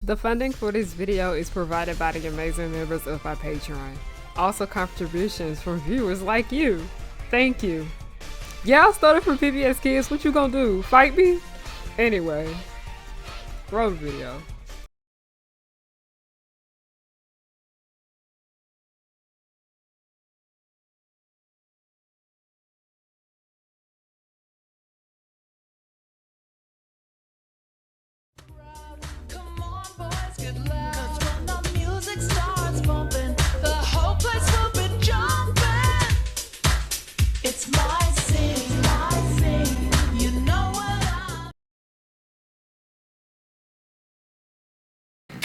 The funding for this video is provided by the amazing members of my Patreon. Also contributions from viewers like you. Thank you. Y'all started from PBS Kids, what you gonna do? Fight me? Anyway, roll the video.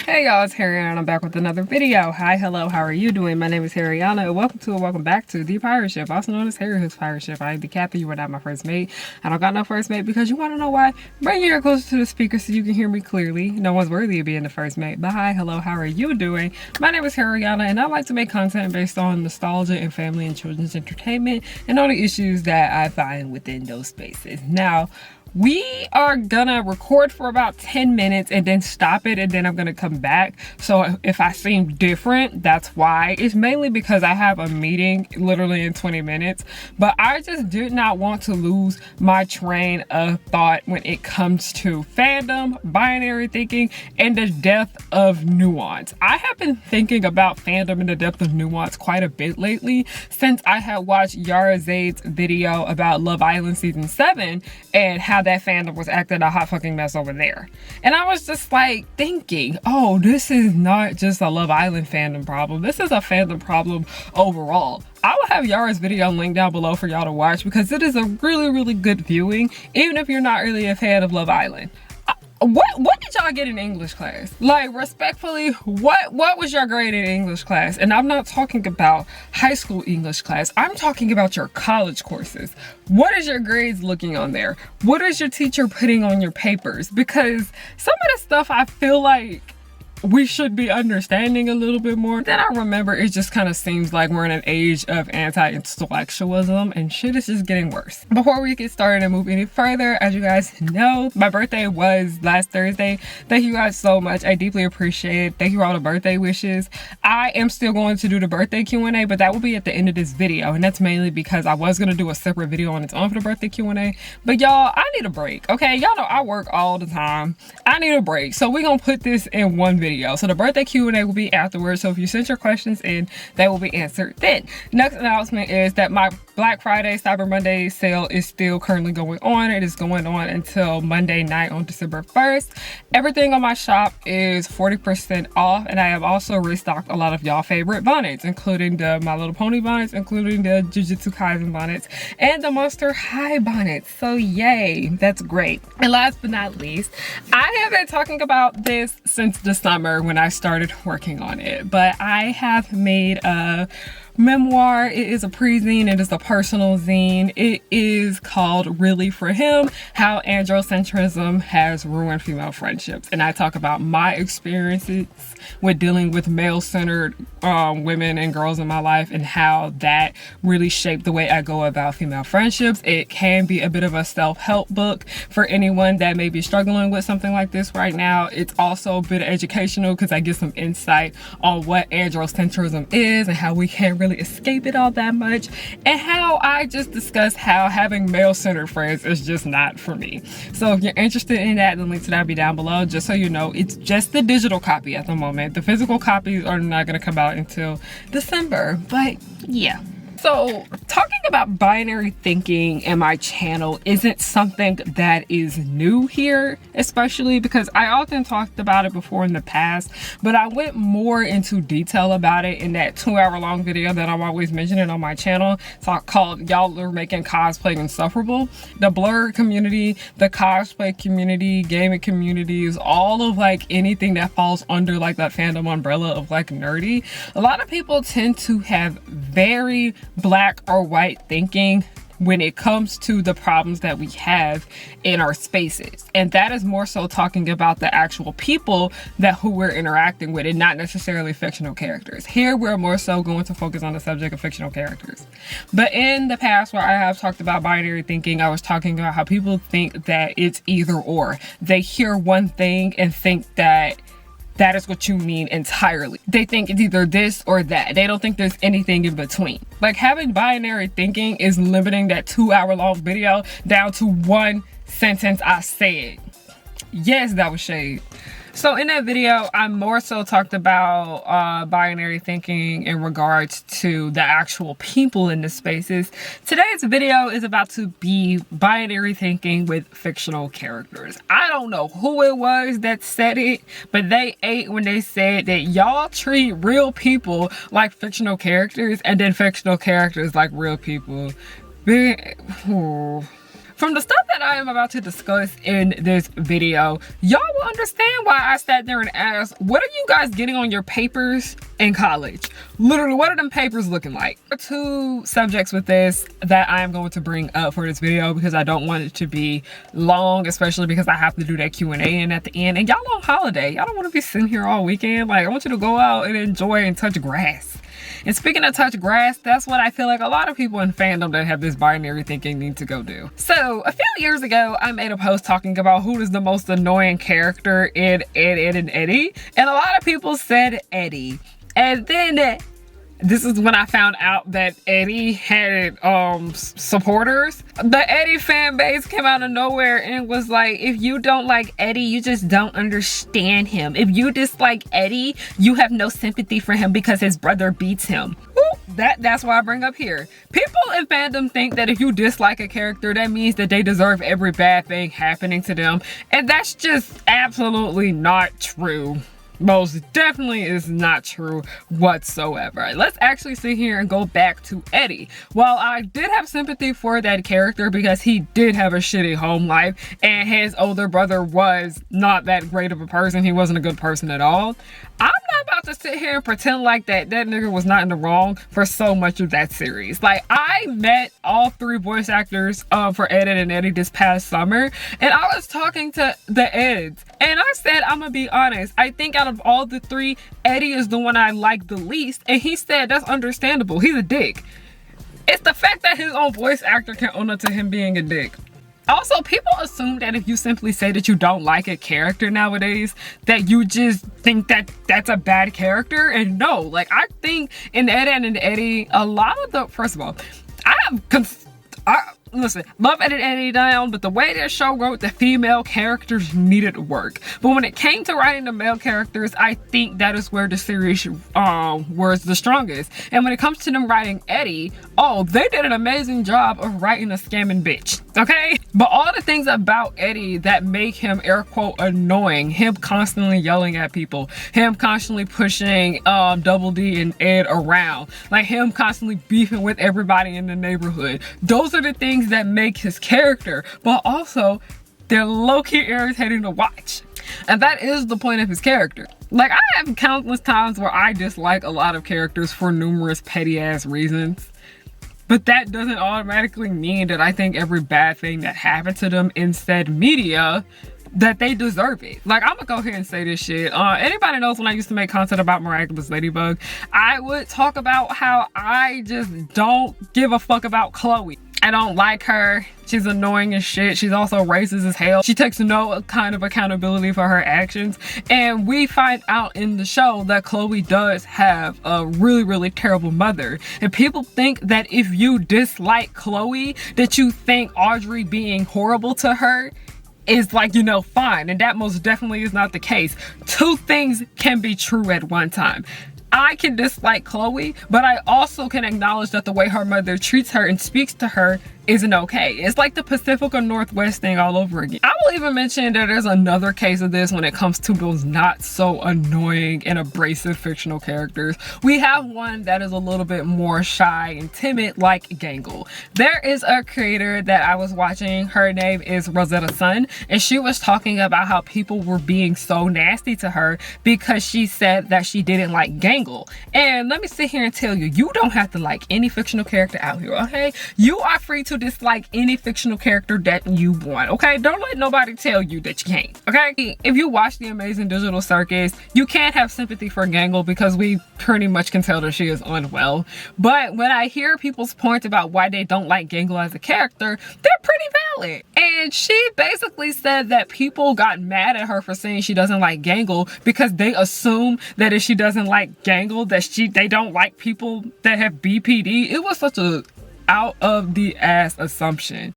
Hey y'all, it's Harriana. I'm back with another video. Hi, hello, how are you doing? My name is Harriana and welcome back to The Pirate Ship, also known as Harry's Pirate Ship. I am the captain, you are not my first mate. I don't got no first mate because you want to know why? Bring your ear closer to the speaker so you can hear me clearly. No one's worthy of being the first mate. But hi, hello, how are you doing? My name is Harriana and I like to make content based on nostalgia and family and children's entertainment and all the issues that I find within those spaces. Now, we are gonna record for about 10 minutes and then stop it, and then I'm gonna come back. So if I seem different, that's why. It's mainly because I have a meeting literally in 20 minutes, but I just did not want to lose my train of thought when it comes to fandom, binary thinking, and the depth of nuance. I have been thinking about fandom and the depth of nuance quite a bit lately since I had watched Yara Zayd's video about Love Island Season 7 and how that fandom was acting a hot fucking mess over there. And I was just like thinking, oh, this is not just a Love Island fandom problem. This is a fandom problem overall. I will have Yara's video linked down below for y'all to watch because it is a really good viewing, even if you're not really a fan of Love Island. What did y'all get in English class? Like, respectfully, what was your grade in English class? And I'm not talking about high school English class. I'm talking about your college courses. What is your grades looking on there? What is your teacher putting on your papers? Because some of the stuff I feel like we should be understanding a little bit more. Then I remember it just kind of seems like we're in an age of anti-intellectualism and shit is just getting worse. Before we get started and move any further, as you guys know, my birthday was last Thursday. Thank you guys so much. I deeply appreciate it. Thank you for all the birthday wishes. I am still going to do the birthday Q&A, but that will be at the end of this video. And that's mainly because I was going to do a separate video on its own for the birthday Q&A. But y'all, I need a break, okay? Y'all know I work all the time. I need a break. So we're going to put this in one video. So the birthday Q&A will be afterwards. So if you sent your questions in, they will be answered then. Next announcement is that my Black Friday, Cyber Monday sale is still currently going on. It is going on until Monday night on December 1st. Everything on my shop is 40% off, and I have also restocked a lot of y'all favorite bonnets, including the My Little Pony bonnets, including the Jujutsu Kaisen bonnets, and the Monster High bonnets. So yay, that's great. And last but not least, I have been talking about this since the summer when I started working on it, but I have made a memoir. It is a pre-zine. It is a personal zine. It is called Really For Him, How Androcentrism Has Ruined Female Friendships. And I talk about my experiences with dealing with male-centered women and girls in my life and how that really shaped the way I go about female friendships. It can be a bit of a self-help book for anyone that may be struggling with something like this right now. It's also a bit educational because I get some insight on what androcentrism is and how we can't really escape it all that much, and how I just discuss how having male-centered friends is just not for me. So if you're interested in that, the link to that will be down below. Just so you know, it's just the digital copy at the moment. The physical copies are not going to come out until December, but yeah. So talking about binary thinking in my channel isn't something that is new here, especially because I often talked about it before in the past, but I went more into detail about it in that 2-hour-long video that I'm always mentioning on my channel. It's called Y'all Are Making Cosplay Insufferable. The blur community, the cosplay community, gaming communities, all of like anything that falls under like that fandom umbrella of like nerdy. A lot of people tend to have very black or white thinking when it comes to the problems that we have in our spaces. And that is more so talking about the actual people who we're interacting with and not necessarily fictional characters. Here we're more so going to focus on the subject of fictional characters. But in the past where I have talked about binary thinking, I was talking about how people think that it's either or. They hear one thing and think that that is what you mean entirely. They think it's either this or that. They don't think there's anything in between. Like, having binary thinking is limiting that 2-hour-long video down to one sentence I said. Yes, that was shade. So in that video, I more so talked about binary thinking in regards to the actual people in the spaces. Today's video is about to be binary thinking with fictional characters. I don't know who it was that said it, but they ate when they said that y'all treat real people like fictional characters and then fictional characters like real people. From the stuff that I am about to discuss in this video, y'all will understand why I sat there and asked, what are you guys getting on your papers in college? Literally, what are them papers looking like? There are two subjects with this that I am going to bring up for this video because I don't want it to be long, especially because I have to do that Q&A in at the end. And y'all on holiday, y'all don't want to be sitting here all weekend. Like, I want you to go out and enjoy and touch grass. And speaking of touch grass, that's what I feel like a lot of people in fandom that have this binary thinking need to go do. So a few years ago, I made a post talking about who is the most annoying character in Ed and Eddie. And a lot of people said Eddie. And then this is when I found out that Eddie had supporters. The Eddie fan base came out of nowhere and was like, if you don't like Eddie, you just don't understand him. If you dislike Eddie, you have no sympathy for him because his brother beats him. That's why I bring up here. People in fandom think that if you dislike a character, that means that they deserve every bad thing happening to them. And that's just absolutely not true. Most definitely is not true whatsoever. Let's actually sit here and go back to Eddie. While I did have sympathy for that character because he did have a shitty home life and his older brother was not that great of a person, he wasn't a good person at all, I'm not about to sit here and pretend like that nigga was not in the wrong for so much of that series. Like, I met all three voice actors for Ed and Eddie this past summer, and I was talking to the Eds, and I said, I'm gonna be honest, I think out of all the three, Eddie is the one I like the least, and he said that's understandable. He's a dick. It's the fact that his own voice actor can own up to him being a dick. Also, people assume that if you simply say that you don't like a character nowadays, that you just think that that's a bad character. And no, like, I think in Ed and Eddie, a lot of the, first of all, listen, love Ed and Eddie down, but the way their show wrote the female characters needed work. But when it came to writing the male characters, I think that is where the series was the strongest. And when it comes to them writing Eddie, oh, they did an amazing job of writing a scamming bitch, okay? But all the things about Eddie that make him, air quote, annoying, him constantly yelling at people, him constantly pushing Double D and Ed around, like him constantly beefing with everybody in the neighborhood, those are the things that make his character, but also they're low-key irritating to watch. And that is the point of his character. Like, I have countless times where I dislike a lot of characters for numerous petty-ass reasons. But that doesn't automatically mean that I think every bad thing that happened to them in said media, that they deserve it. Like, I'm gonna go ahead and say this shit. Anybody knows when I used to make content about Miraculous Ladybug, I would talk about how I just don't give a fuck about Chloe. I don't like her. She's annoying as shit. She's also racist as hell. She takes no kind of accountability for her actions. And we find out in the show that Chloe does have a really, really terrible mother. And people think that if you dislike Chloe, that you think Audrey being horrible to her is like, you know, fine. And that most definitely is not the case. Two things can be true at one time. I can dislike Chloe, but I also can acknowledge that the way her mother treats her and speaks to her isn't okay. It's like the Pacific or Northwest thing all over again. I will even mention that there's another case of this when it comes to those not so annoying and abrasive fictional characters. We have one that is a little bit more shy and timid, like Gangle. There is a creator that I was watching, her name is Rosetta Sun, and she was talking about how people were being so nasty to her because she said that she didn't like Gangle. And let me sit here and tell you, you don't have to like any fictional character out here, okay? You are free to to dislike any fictional character that you want, okay? Don't let nobody tell you that you can't, okay? If you watch The Amazing Digital Circus, you can't have sympathy for Gangle because we pretty much can tell that she is unwell. But when I hear people's points about why they don't like Gangle as a character, they're pretty valid. And she basically said that people got mad at her for saying she doesn't like Gangle because they assume that if she doesn't like Gangle, that they don't like people that have BPD. It was such a out of the ass assumption.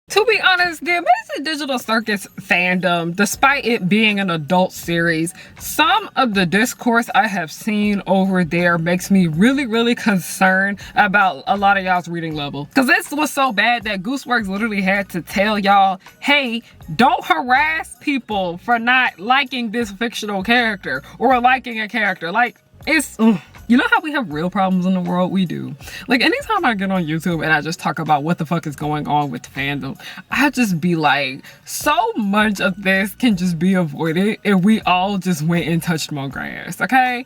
To be honest, the Amazing Digital Circus fandom, despite it being an adult series, some of the discourse I have seen over there makes me really concerned about a lot of y'all's reading level. Because this was so bad that Gooseworks literally had to tell y'all, hey, don't harass people for not liking this fictional character or liking a character. Like, it's... You know how we have real problems in the world? We do. Like, anytime I get on YouTube and I just talk about what the fuck is going on with fandom, I just be like, so much of this can just be avoided if we all just went and touched more grass, okay?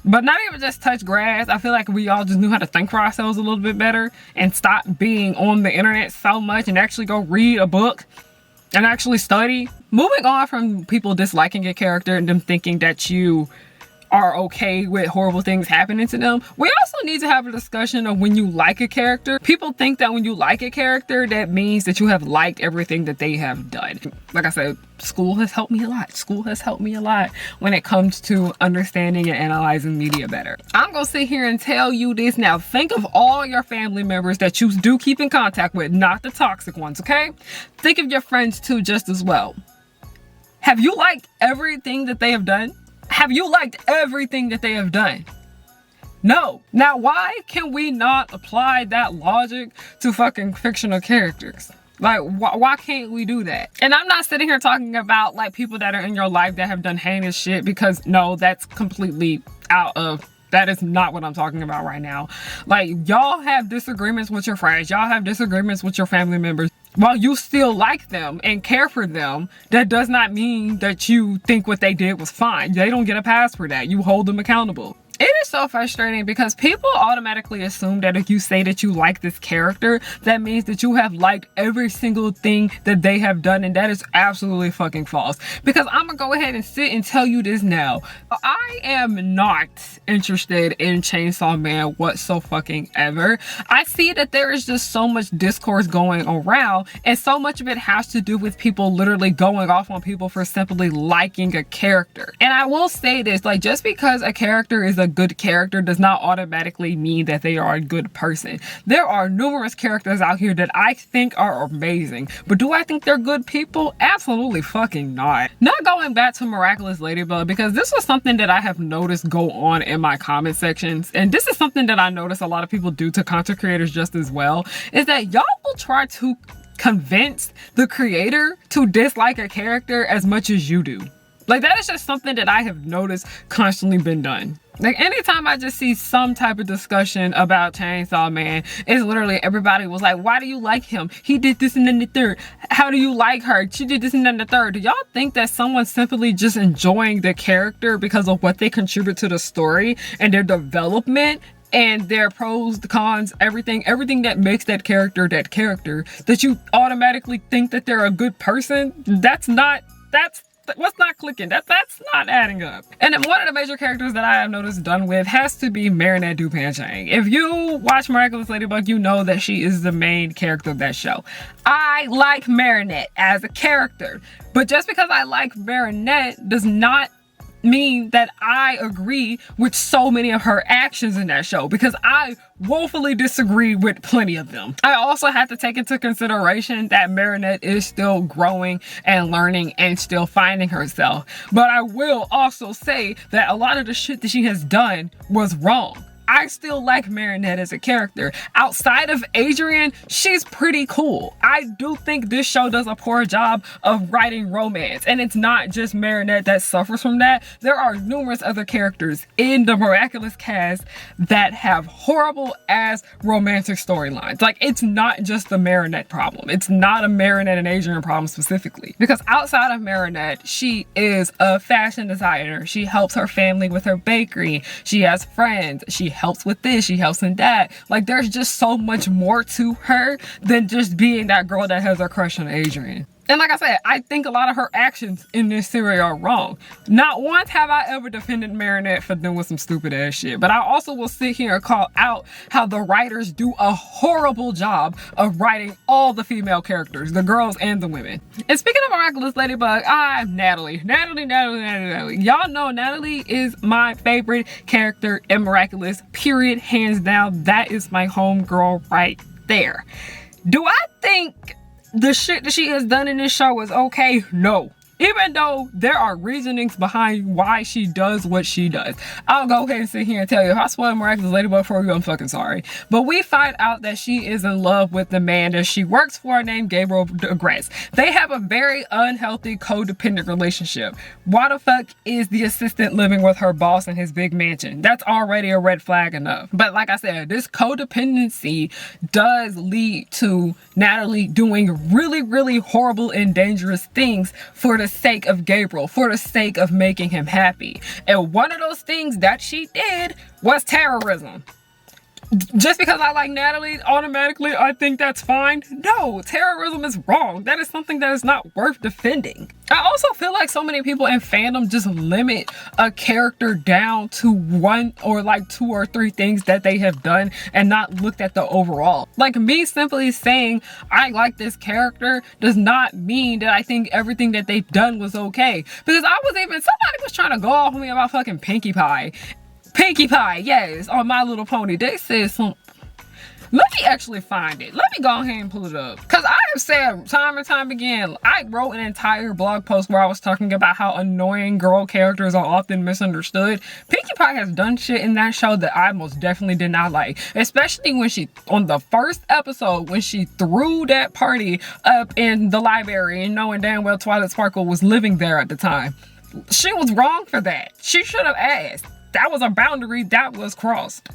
But not even just touch grass. I feel like we all just knew how to think for ourselves a little bit better and stop being on the internet so much and actually go read a book and actually study. Moving on from people disliking a character and them thinking that you are okay with horrible things happening to them, we also need to have a discussion of when you like a character. People think that when you like a character, that means that you have liked everything that they have done. Like I said, school has helped me a lot. School has helped me a lot when it comes to understanding and analyzing media better. I'm gonna sit here and tell you this now. Think of all your family members that you do keep in contact with, not the toxic ones, okay? Think of your friends too just as well. Have you liked everything that they have done? Have you liked everything that they have done? No. Now, why can we not apply that logic to fucking fictional characters? Like, why can't we do that? And I'm not sitting here talking about, like, people that are in your life that have done heinous shit, because, no, that's completely out of... That is not what I'm talking about right now. Like, y'all have disagreements with your friends. Y'all have disagreements with your family members. While you still like them and care for them, that does not mean that you think what they did was fine. They don't get a pass for that. You hold them accountable. It is so frustrating because people automatically assume that if you say that you like this character, that means that you have liked every single thing that they have done, and that is absolutely fucking false. Because I'm gonna go ahead and sit and tell you this now. I am not interested in Chainsaw Man whatsoever. I see that there is just so much discourse going around, and so much of it has to do with people literally going off on people for simply liking a character. And I will say this, like, just because a character is a good character does not automatically mean that they are a good person. There are numerous characters out here that I think are amazing, but do I think they're good people? Absolutely fucking not. Not going back to Miraculous Ladybug, because this was something that I have noticed go on in my comment sections, and this is something that I notice a lot of people do to content creators just as well, is that y'all will try to convince the creator to dislike a character as much as you do. Like, that is just something that I have noticed constantly been done. Like, anytime I just see some type of discussion about Chainsaw Man, it's literally everybody was like, why do you like him? He did this and then the third. How do you like her? She did this and then the third. Do y'all think that someone's simply just enjoying the character because of what they contribute to the story and their development and their pros, the cons, everything that makes that character, that you automatically think that they're a good person? What's not clicking? That's not adding up. And then one of the major characters that I have noticed done with has to be Marinette Dupain-Chang. If you watch Miraculous Ladybug, you know that she is the main character of that show. I like Marinette as a character, but just because I like Marinette does not mean that I agree with so many of her actions in that show, because I woefully disagree with plenty of them. I also have to take into consideration that Marinette is still growing and learning and still finding herself. But I will also say that a lot of the shit that she has done was wrong. I still like Marinette as a character. Outside of Adrian, she's pretty cool. I do think this show does a poor job of writing romance, and it's not just Marinette that suffers from that. There are numerous other characters in the Miraculous cast that have horrible ass romantic storylines. Like, it's not just the Marinette problem. It's not a Marinette and Adrian problem specifically, because outside of Marinette, she is a fashion designer. She helps her family with her bakery. She has friends. She helps with this, she helps in that. Like, there's just so much more to her than just being that girl that has a crush on Adrian. And like I said, I think a lot of her actions in this series are wrong. Not once have I ever defended Marinette for doing some stupid ass shit, but I also will sit here and call out how the writers do a horrible job of writing all the female characters, the girls and the women. And speaking of Miraculous Ladybug, I'm Natalie. Natalie. Y'all know Natalie is my favorite character in Miraculous, period, hands down. That is my homegirl right there. Do I think the shit that she has done in this show is okay? No. Even though there are reasonings behind why she does what she does. I'll go ahead and sit here and tell you, if I spoil Miraculous Ladybug for you, I'm fucking sorry. But we find out that she is in love with the man that she works for named Gabriel DeGrasse. They have a very unhealthy codependent relationship. Why the fuck is the assistant living with her boss in his big mansion? That's already a red flag enough. But like I said, this codependency does lead to Natalie doing really horrible and dangerous things for the sake of Gabriel, for the sake of making him happy. And one of those things that she did was terrorism. Just because I like Natalie, automatically I think that's fine? No, terrorism is wrong. That is something that is not worth defending. I also feel like so many people in fandom just limit a character down to one or like 2 or 3 things that they have done and not looked at the overall. Like, me simply saying I like this character does not mean that I think everything that they've done was okay. Because somebody was trying to go off on me about fucking Pinkie Pie. Pinkie Pie, yes, on My Little Pony. They said some. Let me actually find it. Let me go ahead and pull it up. Because I have said time and time again, I wrote an entire blog post where I was talking about how annoying girl characters are often misunderstood. Pinkie Pie has done shit in that show that I most definitely did not like. Especially when she, on the first episode, when she threw that party up in the library and knowing damn well Twilight Sparkle was living there at the time. She was wrong for that. She should have asked. That was a boundary that was crossed.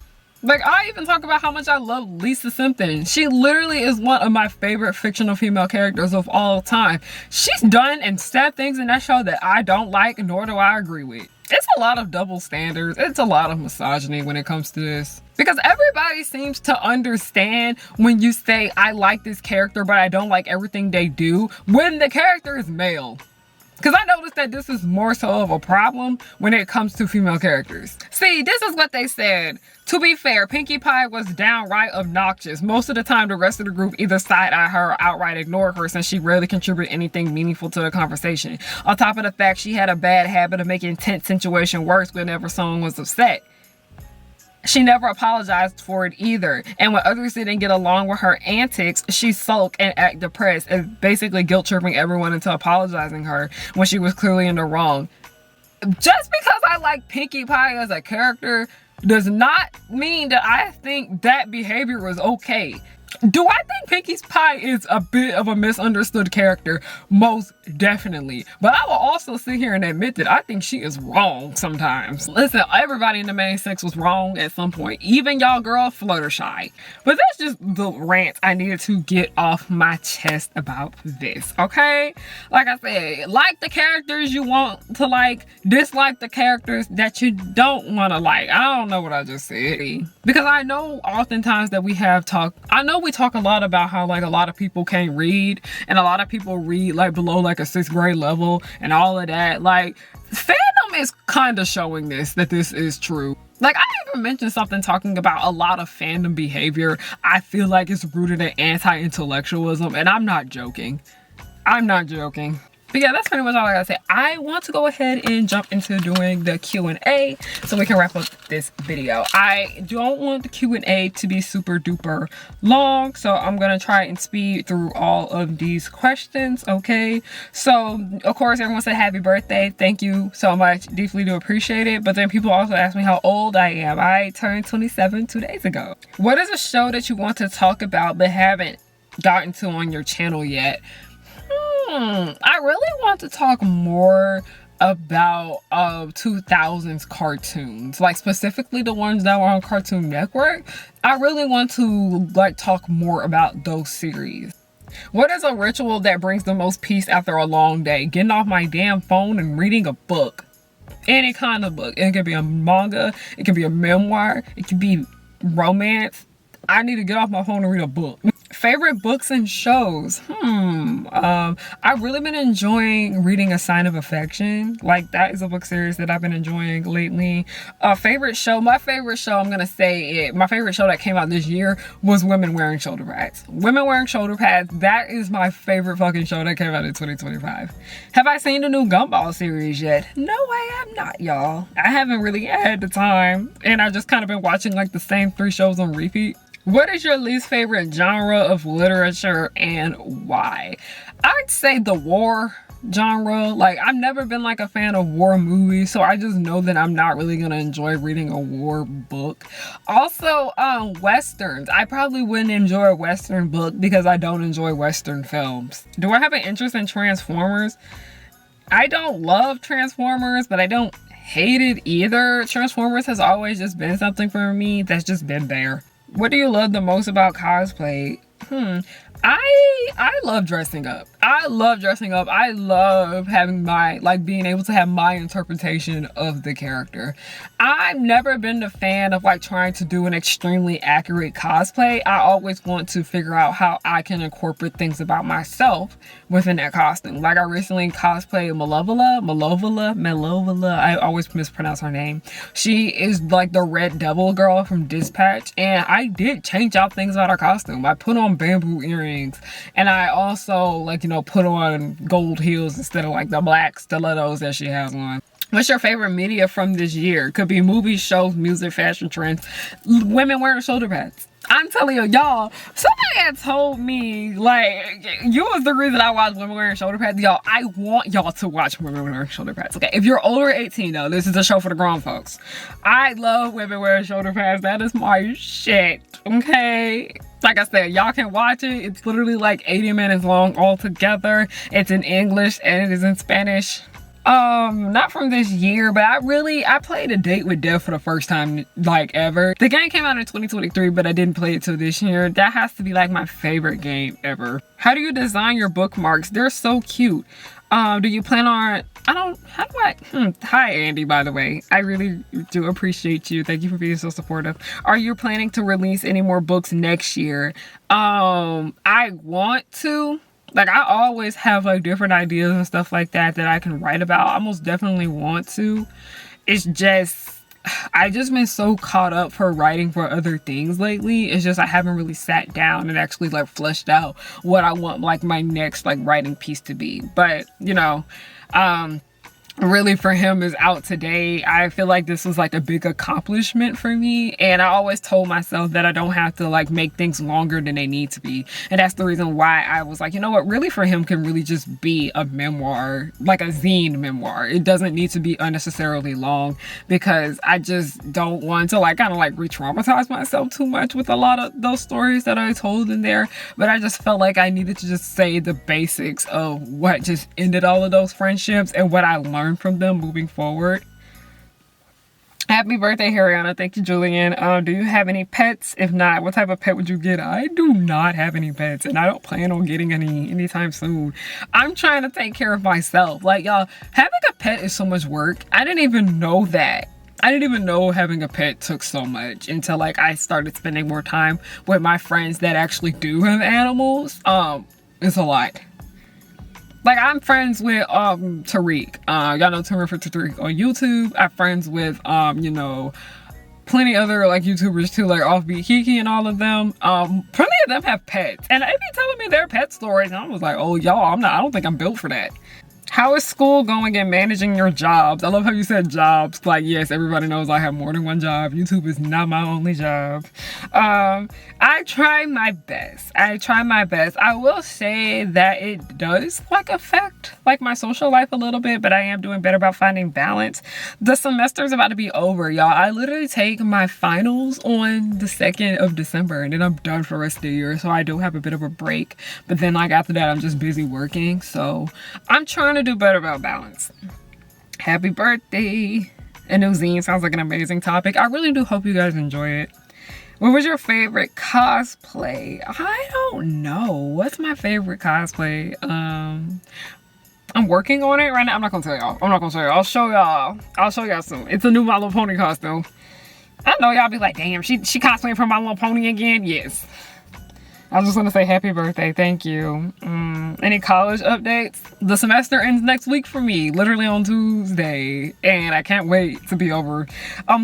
Like, I even talk about how much I love Lisa Simpson. She literally is one of my favorite fictional female characters of all time. She's done and said things in that show that I don't like, nor do I agree with. It's a lot of double standards. It's a lot of misogyny when it comes to this. Because everybody seems to understand when you say, I like this character, but I don't like everything they do, when the character is male. Because I noticed that this is more so of a problem when it comes to female characters. See, this is what they said. To be fair, Pinkie Pie was downright obnoxious. Most of the time, the rest of the group either side-eyed her or outright ignored her, since she rarely contributed anything meaningful to the conversation. On top of the fact, she had a bad habit of making tense situation worse whenever someone was upset. She never apologized for it either. And when others didn't get along with her antics, she sulked and act depressed and basically guilt-tripping everyone into apologizing her when she was clearly in the wrong. Just because I like Pinkie Pie as a character does not mean that I think that behavior was okay. Do I think Pinkie Pie is a bit of a misunderstood character? Most definitely. But I will also sit here and admit that I think she is wrong sometimes. Listen, everybody in the main sex was wrong at some point. Even y'all girl Fluttershy. But that's just the rant I needed to get off my chest about this, okay? Like I said, like the characters you want to like, dislike the characters that you don't want to like. I don't know what I just said. Because I know oftentimes that we talk a lot about how like a lot of people can't read, and a lot of people read like below like a 6th grade level and all of that. Like, fandom is kind of showing that this is true. Like, I even mentioned something talking about a lot of fandom behavior I feel like it's rooted in anti-intellectualism, and I'm not joking. I'm not joking. But yeah, that's pretty much all I gotta say. I want to go ahead and jump into doing the Q&A so we can wrap up this video. I don't want the Q&A to be super duper long, so I'm gonna try and speed through all of these questions, okay? So, of course, everyone said happy birthday. Thank you so much. Deeply do appreciate it. But then people also ask me how old I am. I turned 27 2 days ago. What is a show that you want to talk about but haven't gotten to on your channel yet? I really want to talk more about 2000s cartoons, like specifically the ones that were on Cartoon Network. I really want to like talk more about those series. What is a ritual that brings the most peace after a long day? Getting off my damn phone and reading a book. Any kind of book. It could be a manga, it could be a memoir, it could be romance. I need to get off my phone and read a book. Favorite books and shows? I've really been enjoying reading A Sign of Affection. Like, that is a book series that I've been enjoying lately. Favorite show? My favorite show, I'm gonna say it. My favorite show that came out this year was Women Wearing Shoulder Pads. Women Wearing Shoulder Pads, that is my favorite fucking show that came out in 2025. Have I seen the new Gumball series yet? No, I have not, y'all. I haven't really had the time, and I've just kind of been watching like the same 3 shows on repeat. What is your least favorite genre of literature and why? I'd say the war genre. Like, I've never been like a fan of war movies, so I just know that I'm not really gonna enjoy reading a war book. Also, westerns. I probably wouldn't enjoy a western book because I don't enjoy western films. Do I have an interest in Transformers? I don't love Transformers, but I don't hate it either. Transformers has always just been something for me that's just been there. What do you love the most about cosplay? I love dressing up. I love dressing up. I love having my, like, being able to have my interpretation of the character. I've never been a fan of like trying to do an extremely accurate cosplay. I always want to figure out how I can incorporate things about myself within that costume. Like, I recently cosplayed Malovola. I always mispronounce her name. She is like the Red Devil girl from Dispatch, and I did change out things about her costume. I put on bamboo earrings, and I also, like, you know, put on gold heels instead of like the black stilettos that she has on. What's your favorite media from this year? Could be movies, shows, music, fashion trends, women wearing shoulder pads. I'm telling you, y'all, somebody had told me, like, you was the reason I watched Women Wearing Shoulder Pads. Y'all, I want y'all to watch Women Wearing Shoulder Pads, okay? If you're over 18, though, this is a show for the grown folks. I love Women Wearing Shoulder Pads. That is my shit, okay? Like I said, y'all can watch it. It's literally like 80 minutes long altogether. It's in English and it is in Spanish. Not from this year, but I played A Date with Death for the first time, like, ever. The game came out in 2023, but I didn't play it till this year. That has to be like my favorite game ever. How do you design your bookmarks? They're so cute. Do you plan on, hi Andy, by the way. I really do appreciate you. Thank you for being so supportive. Are you planning to release any more books next year? I want to. Like, I always have like different ideas and stuff like that I can write about. I most definitely want to. It's just, I just been so caught up for writing for other things lately. It's just I haven't really sat down and actually like fleshed out what I want like my next like writing piece to be. But, you know, Really For Him is out today. I feel like this was like a big accomplishment for me, and I always told myself that I don't have to like make things longer than they need to be, and that's the reason why I was like, you know what, Really For Him can really just be a memoir, like a zine memoir. It doesn't need to be unnecessarily long, because I just don't want to like kind of like re-traumatize myself too much with a lot of those stories that I told in there. But I just felt like I needed to just say the basics of what just ended all of those friendships and what I learned from them moving forward. Happy birthday, Hariana. Thank you, Julian. Do you have any pets? If not, what type of pet would you get? I do not have any pets, and I don't plan on getting any anytime soon. I'm trying to take care of myself. Like, y'all, having a pet is so much work. I didn't even know that. I didn't even know having a pet took so much until like I started spending more time with my friends that actually do have animals. It's a lot. Like, I'm friends with Tariq. Y'all know Tariq on YouTube. I'm friends with you know, plenty other like YouTubers too, like Offbeat Kiki and all of them. Plenty of them have pets, and they be telling me their pet stories, and I was like, oh y'all, I don't think I'm built for that. How is school going and managing your jobs? I love how you said jobs. Like, yes, everybody knows I have more than one job. YouTube is not my only job. I try my best. I will say that it does like affect like my social life a little bit, but I am doing better about finding balance. The semester's about to be over, y'all. I literally take my finals on the 2nd of December and then I'm done for the rest of the year. So I do have a bit of a break, but then like after that, I'm just busy working. So I'm trying to do better about balance. Happy birthday. And new zine sounds like an amazing topic. I really do hope you guys enjoy it. What was your favorite cosplay? I don't know. What's my favorite cosplay? I'm working on it right now. I'm not gonna tell y'all. I'll show y'all soon. It's a new My Little Pony costume. I know y'all be like, damn, she cosplaying from My Little Pony again? Yes. I was just gonna say happy birthday, thank you. Any college updates? The semester ends next week for me, literally on Tuesday, and I can't wait to be over.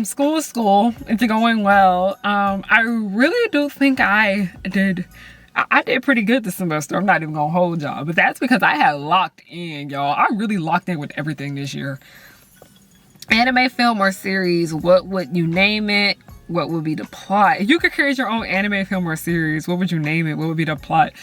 School is school, it's going well. I really do think I did pretty good this semester. I'm not even gonna hold y'all, but that's because I had locked in, y'all. I really locked in with everything this year. Anime, film, or series, what would you name it? What would be the plot? If you could create your own anime, film, or series, what would you name it? What would be the plot?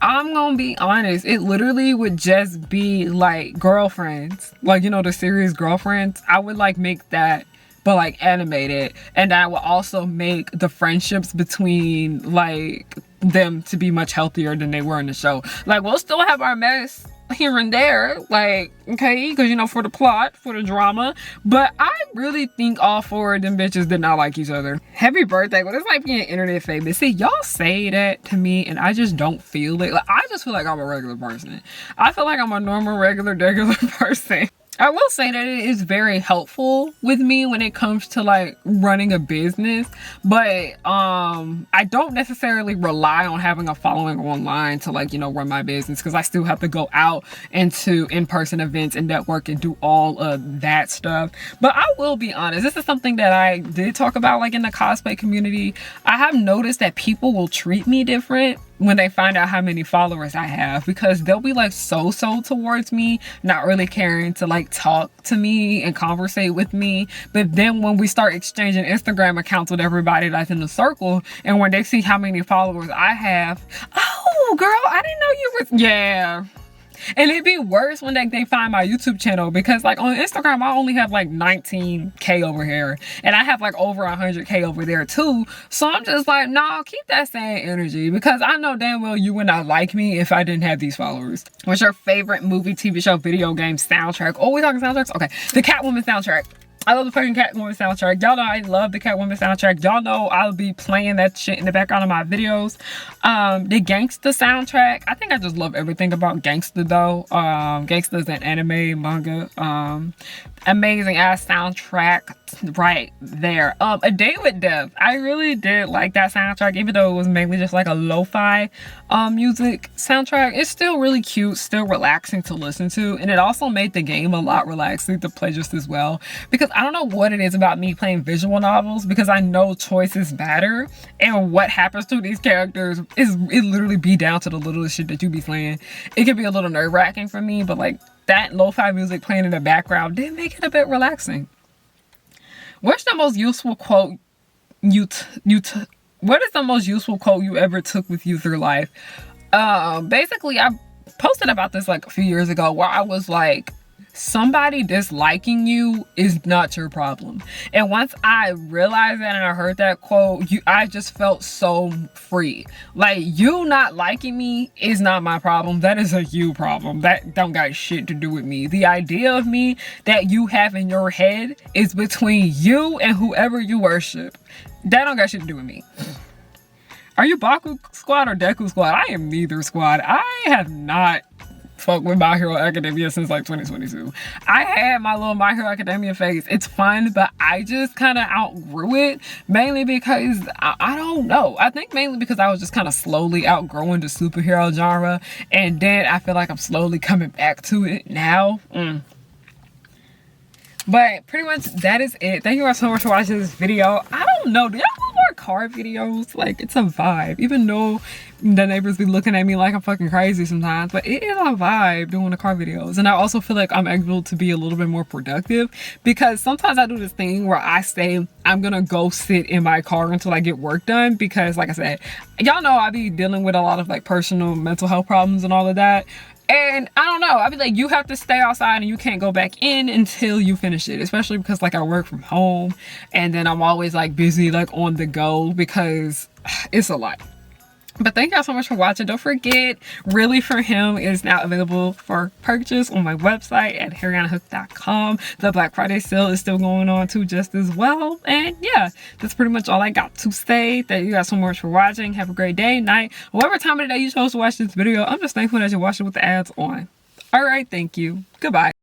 I'm gonna be honest, it literally would just be like Girlfriends. Like, you know, the series Girlfriends. I would like make that, but like animated. And I would also make the friendships between like them to be much healthier than they were in the show. Like, we'll still have our mess here and there, like, okay, because you know, for the plot, for the drama, but I really think all 4 of them bitches did not like each other. Happy birthday. Well, it's like being internet famous. See, y'all say that to me and I just don't feel it. Like, I just feel like I'm a regular person. I feel like I'm a normal regular person. I will say that it is very helpful with me when it comes to like running a business, but I don't necessarily rely on having a following online to like, you know, run my business, because I still have to go out into in-person events and network and do all of that stuff. But I will be honest, this is something that I did talk about like in the cosplay community. I have noticed that people will treat me different when they find out how many followers I have, because they'll be like so towards me, not really caring to like talk to me and conversate with me. But then when we start exchanging Instagram accounts with everybody that's in the circle, and when they see how many followers I have, oh girl, I didn't know you were, yeah. And it'd be worse when they find my YouTube channel, because like on Instagram, I only have like 19K over here and I have like over 100K over there too. So I'm just like, nah, keep that same energy, because I know damn well you would not like me if I didn't have these followers. What's your favorite movie, TV show, video game soundtrack? Oh, we talking soundtracks? Okay. The Catwoman soundtrack. I love the fucking Catwoman soundtrack. Y'all know I love the Catwoman soundtrack. Y'all know I'll be playing that shit in the background of my videos. The Gangsta soundtrack. I think I just love everything about Gangsta though. Gangsta's an anime, manga. Amazing ass soundtrack right there. A Day with Death. I really did like that soundtrack, even though it was mainly just like a lo-fi music soundtrack. It's still really cute, still relaxing to listen to, and it also made the game a lot relaxing to play just as well, because I don't know what it is about me playing visual novels, because I know choices matter, and what happens to these characters it literally be down to the littlest shit that you be playing. It can be a little nerve-wracking for me, but like that lo-fi music playing in the background did make it a bit relaxing. What's the most useful quote what is the most useful quote you ever took with you through life? Basically, I posted about this like a few years ago, where I was like, somebody disliking you is not your problem. And once I realized that and I heard that quote, I just felt so free. Like, you not liking me is not my problem. That is a you problem. That don't got shit to do with me. The idea of me that you have in your head is between you and whoever you worship. That don't got shit to do with me. Are you Baku squad or Deku squad? I am neither squad. I have not fucked with My Hero Academia since like 2022. I had my little My Hero Academia phase. It's fun, but I just kind of outgrew it, mainly because I don't know. I think mainly because I was just kind of slowly outgrowing the superhero genre, and then I feel like I'm slowly coming back to it now. But pretty much that is it. Thank you guys so much for watching this video. I don't know. Do y'all want more car videos, like, it's a vibe. Even though the neighbors be looking at me like I'm fucking crazy sometimes, but it is a vibe doing the car videos. And I also feel like I'm able to be a little bit more productive, because sometimes I do this thing where I say I'm gonna go sit in my car until I get work done, because like I said, y'all know I be dealing with a lot of like personal mental health problems and all of that. And I don't know, I be like, you have to stay outside and you can't go back in until you finish it, especially because like I work from home and then I'm always like busy, like on the go, because it's a lot. But thank y'all so much for watching. Don't forget, Really For Him is now available for purchase on my website at harryanahook.com. The Black Friday sale is still going on too, just as well. And yeah, that's pretty much all I got to say. Thank you guys so much for watching. Have a great day, night, whatever time of the day you chose to watch this video. I'm just thankful that you watched it with the ads on. All right, thank you. Goodbye.